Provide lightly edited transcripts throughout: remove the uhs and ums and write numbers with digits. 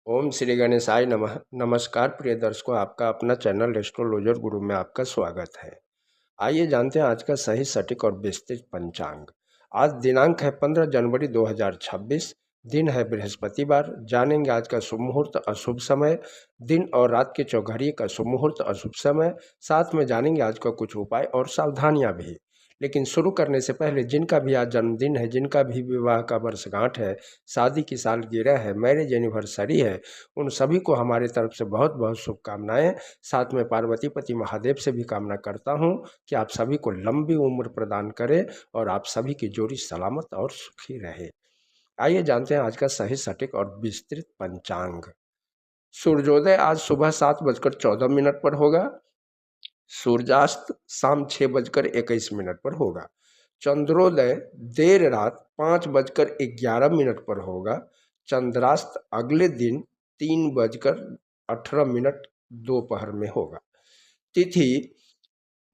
ओम श्री गणेशाय नमः। नमस्कार प्रिय दर्शकों, आपका अपना चैनल एस्ट्रोलॉजर गुरु में आपका स्वागत है। आइए जानते हैं आज का सही सटीक और विस्तृत पंचांग। आज दिनांक है 15 जनवरी 2026। दिन है बृहस्पतिवार। जानेंगे आज का शुभ मुहूर्त, अशुभ समय, दिन और रात के चौघड़िए का शुभ मुहूर्त, अशुभ समय। साथ में जानेंगे आज का कुछ उपाय और सावधानियां भी। लेकिन शुरू करने से पहले जिनका भी आज जन्मदिन है, जिनका भी विवाह का वर्षगांठ है, शादी की सालगिरह है, मैरिज एनिवर्सरी है, उन सभी को हमारे तरफ से बहुत बहुत शुभकामनाएं। साथ में पार्वती पति महादेव से भी कामना करता हूं कि आप सभी को लंबी उम्र प्रदान करें और आप सभी की जोड़ी सलामत और सुखी रहे। आइए जानते हैं आज का सही सटीक और विस्तृत पंचांग। सूर्योदय आज सुबह 7:14 पर होगा। सूर्यास्त शाम 6:21 पर होगा। चंद्रोदय देर रात 5:11 पर होगा। चंद्रास्त अगले दिन 3:18 दोपहर में होगा। तिथि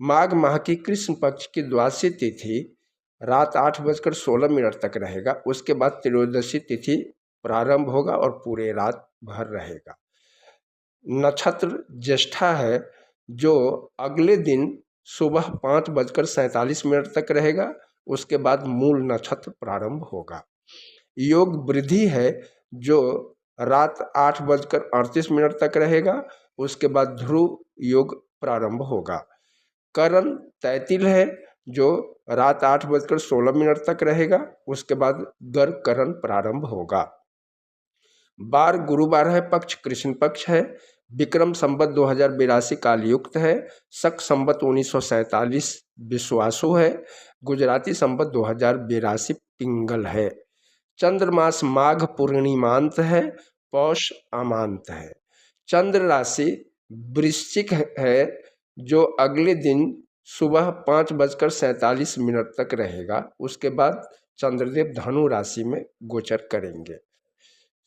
माघ माह की कृष्ण पक्ष की द्वादशी तिथि रात 8:16 तक रहेगा। उसके बाद त्रयोदशी तिथि प्रारंभ होगा और पूरे रात भर रहेगा। नक्षत्र ज्येष्ठा है जो अगले दिन सुबह 5:47 तक रहेगा। उसके बाद मूल नक्षत्र प्रारंभ होगा। योग वृद्धि है जो रात 8:38 तक रहेगा। उसके बाद ध्रुव योग प्रारंभ होगा। करण तैतिल है जो रात 8:16 तक रहेगा। उसके बाद गर्क करण प्रारंभ होगा। बार गुरुवार है, पक्ष कृष्ण पक्ष है। विक्रम संवत 2082 कालयुक्त है। शक संवत 1947 विश्वासु है। गुजराती संवत 2082 पिंगल है। चंद्रमास माघ पूर्णिमांत है, पौष अमांत है। चंद्र राशि वृश्चिक है जो अगले दिन सुबह 5:47 तक रहेगा। उसके बाद चंद्रदेव धनु राशि में गोचर करेंगे।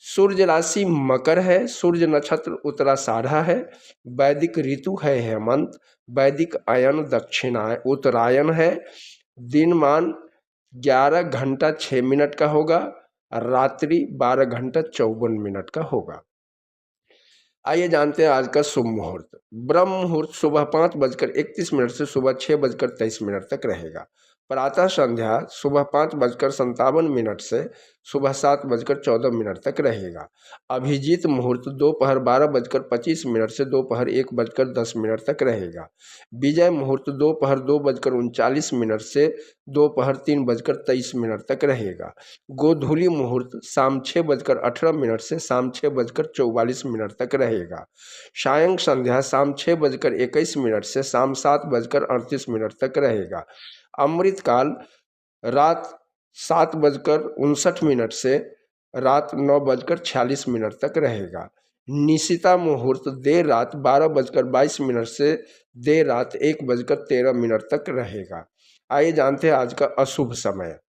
सूर्य राशि मकर है। सूर्य नक्षत्र उत्तराषाढ़ा है। वैदिक ऋतु है हेमंत। वैदिक अयन उत्तरायण है। दिनमान 11 घंटा 6 मिनट का होगा। रात्रि 12 घंटा 54 मिनट का होगा। आइए जानते हैं आज का शुभ मुहूर्त। ब्रह्म मुहूर्त सुबह 5:31 से सुबह 6:23 तक रहेगा। प्रातः संध्या सुबह 5:57 से सुबह 7:14 तक रहेगा। अभिजीत मुहूर्त दोपहर 12:25 से दोपहर 1:10 तक रहेगा। विजय मुहूर्त दोपहर 2:39 से दोपहर 3:23 तक रहेगा। गोधूली मुहूर्त शाम 6:18 से शाम 6:44 तक रहेगा। सायं संध्या शाम 6:21 से शाम 7:38 तक रहेगा। अमृत काल रात 7:59 से रात 9:46 तक रहेगा। निशिता मुहूर्त देर रात 12:22 से देर रात 1:13 तक रहेगा। आइए जानते हैं आज का अशुभ समय।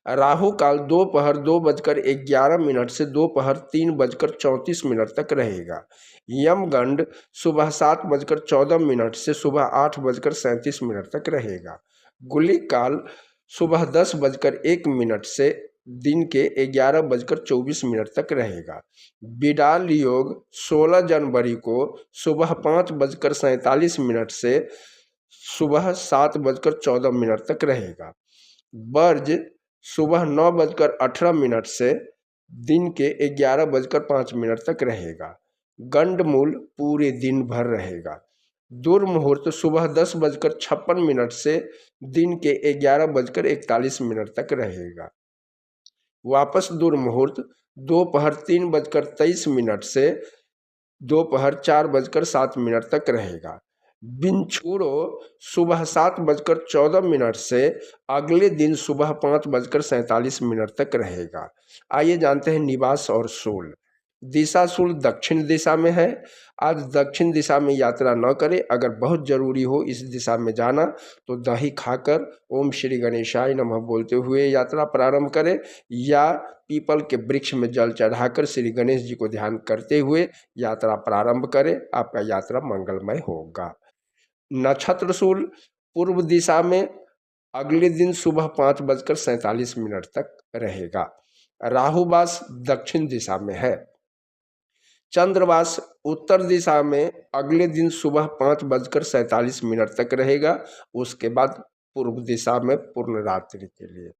राहु काल दोपहर 2:11 से दोपहर 3:34 तक रहेगा। यमगंड सुबह 7:14 से सुबह 8:37 तक रहेगा। गुलिक काल सुबह 10:01 से दिन के 11:24 तक रहेगा। बिडाल योग 16 जनवरी को सुबह 5:47 से सुबह 7:14 तक रहेगा। वर्ज सुबह 9:18 से दिन के 11:05 तक रहेगा। गंडमूल पूरे दिन भर रहेगा। दुर्मुहूर्त सुबह 10:56 से दिन के 11:41 तक रहेगा। वापस दुर्मुहूर्त दोपहर 3:23 से दोपहर 4:07 तक रहेगा। बिनछुड़ो सुबह 7:14 से अगले दिन सुबह 5:47 तक रहेगा। आइए जानते हैं निवास और शूल। दिशा शूल दक्षिण दिशा में है। आज दक्षिण दिशा में यात्रा न करें। अगर बहुत जरूरी हो इस दिशा में जाना तो दही खाकर ओम श्री गणेशाय नमः बोलते हुए यात्रा प्रारंभ करें, या पीपल के वृक्ष में जल चढ़ाकर श्री गणेश जी को ध्यान करते हुए यात्रा प्रारंभ करें। आपका यात्रा मंगलमय होगा। नक्षत्र शूल पूर्व दिशा में अगले दिन सुबह 5:47 तक रहेगा। राहुवास दक्षिण दिशा में है। चंद्रवास उत्तर दिशा में अगले दिन सुबह 5:47 तक रहेगा। उसके बाद पूर्व दिशा में पूर्ण रात्रि के लिए।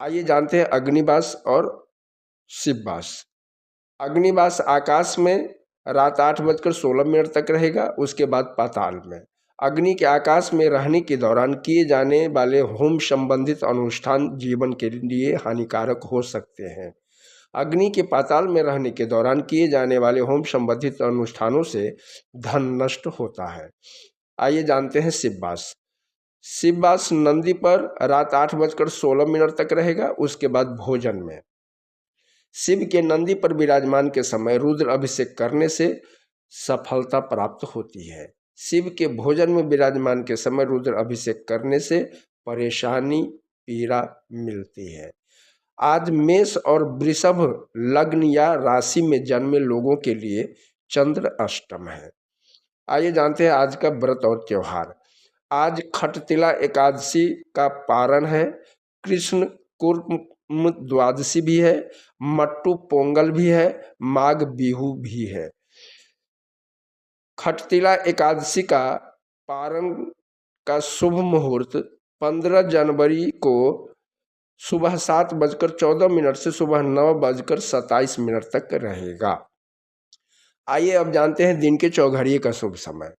आइए जानते हैं अग्निवास और शिववास। अग्निवास आकाश में रात 8:16 तक रहेगा। उसके बाद पाताल में। अग्नि के आकाश में रहने के दौरान किए जाने वाले होम संबंधित अनुष्ठान जीवन के लिए हानिकारक हो सकते हैं। अग्नि के पाताल में रहने के दौरान किए जाने वाले होम संबंधित अनुष्ठानों से धन नष्ट होता है। आइए जानते हैं शिववास। शिववास नंदी पर रात 8:16 तक रहेगा। उसके बाद भोजन में। शिव के नंदी पर विराजमान के समय रुद्र अभिषेक करने से सफलता प्राप्त होती है। शिव के भोजन में विराजमान के समय रुद्र अभिषेक करने से परेशानी पीड़ा मिलती है। आज मेष और वृषभ लग्न या राशि में जन्मे लोगों के लिए चंद्र अष्टम है। आइए जानते हैं आज का व्रत और त्योहार। आज खटतिला एकादशी का पारण है। कृष्ण कुर्म द्वादशी भी है। मट्टू पोंगल भी है। माघ बिहू भी है। खटतिला एकादशी का पारण का शुभ मुहूर्त 15 जनवरी को सुबह 7:14 से सुबह 9:27 तक रहेगा। आइए अब जानते हैं दिन के चौघड़िए का शुभ समय।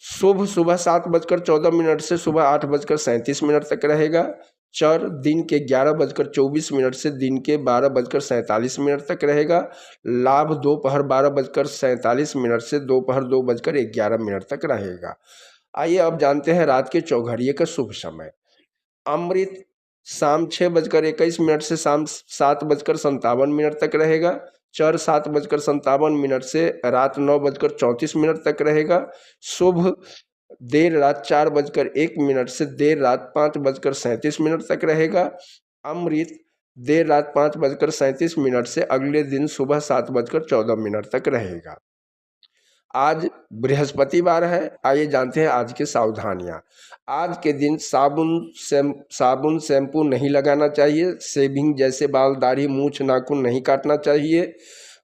शुभ सुबह 7:14 से सुबह 8:37 तक रहेगा। चर दिन के 11:24 से दिन के 12:47 तक रहेगा। लाभ दोपहर 12:47 से दोपहर 2:11 तक रहेगा। आइए अब जानते हैं रात के चौघड़िए का शुभ समय। अमृत शाम 6:21 से शाम 7:57 तक रहेगा। चर 7:57 से रात 9:34 तक रहेगा। शुभ देर रात 4:01 से देर रात 5:37 तक रहेगा। अमृत देर रात 5:37 से अगले दिन सुबह 7:14 तक रहेगा। आज बृहस्पतिवार है। आइए जानते हैं आज की सावधानियां। आज के दिन साबुन शैम्पू नहीं लगाना चाहिए। शेविंग जैसे बाल दाढ़ी मूछ नाखून नहीं काटना चाहिए।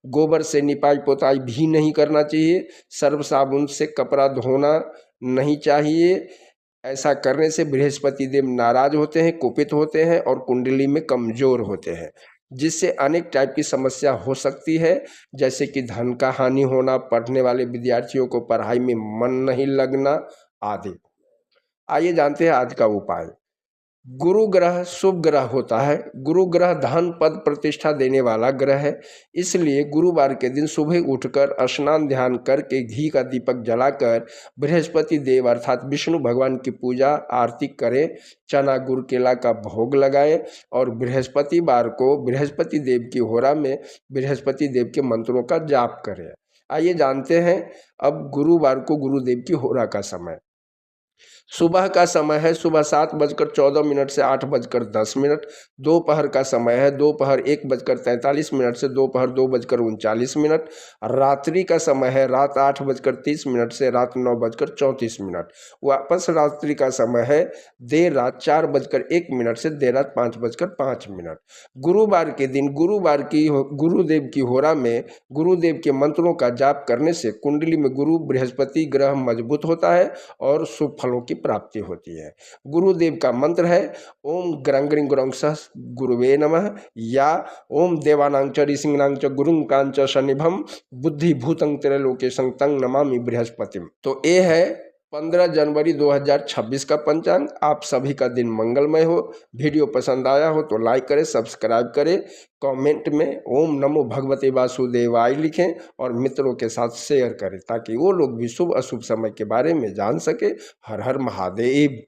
गोबर से निपाई पोताई भी नहीं करना चाहिए। सर्फ साबुन से कपड़ा धोना नहीं चाहिए। ऐसा करने से बृहस्पति देव नाराज होते हैं, कुपित होते हैं और कुंडली में कमजोर होते हैं, जिससे अनेक टाइप की समस्या हो सकती है, जैसे कि धन का हानि होना, पढ़ने वाले विद्यार्थियों को पढ़ाई में मन नहीं लगना आदि। आइए जानते हैं आज का उपाय। गुरु ग्रह शुभ ग्रह होता है। गुरु ग्रह धन पद प्रतिष्ठा देने वाला ग्रह है। इसलिए गुरुवार के दिन सुबह उठकर स्नान ध्यान करके घी का दीपक जलाकर बृहस्पति देव अर्थात विष्णु भगवान की पूजा आरती करें। चना गुड़ केला का भोग लगाएं और बृहस्पतिवार को बृहस्पति देव की होरा में बृहस्पति देव के मंत्रों का जाप करें। आइए जानते हैं अब गुरुवार को गुरुदेव की होरा का समय। सुबह का समय है सुबह 7:14 से 8:10। दोपहर का समय है दोपहर 1:43 से दोपहर 2:39। रात्रि का समय है रात 8:30 से रात 9:34। वापस रात्रि का समय है देर रात 4:01 से देर रात 5:05। गुरुवार के दिन गुरुदेव की होरा में गुरुदेव के मंत्रों का जाप करने से कुंडली में गुरु बृहस्पति ग्रह मजबूत होता है और शुभ फलों की प्राप्ति होती है। गुरुदेव का मंत्र है ओम ग्रंग्रिं गुरं सह गुरुवे नमः या ओम देवानां च ऋषीणां च गुरुं कांच शनिभं बुद्धि भूतं त्रैलोक्यं तं नमामि बृहस्पतिम। तो ये है 15 जनवरी 2026 का पंचांग। आप सभी का दिन मंगलमय हो। वीडियो पसंद आया हो तो लाइक करें, सब्सक्राइब करें, कमेंट में ओम नमो भगवते वासुदेवाय लिखें और मित्रों के साथ शेयर करें ताकि वो लोग भी शुभ अशुभ समय के बारे में जान सके। हर हर महादेव।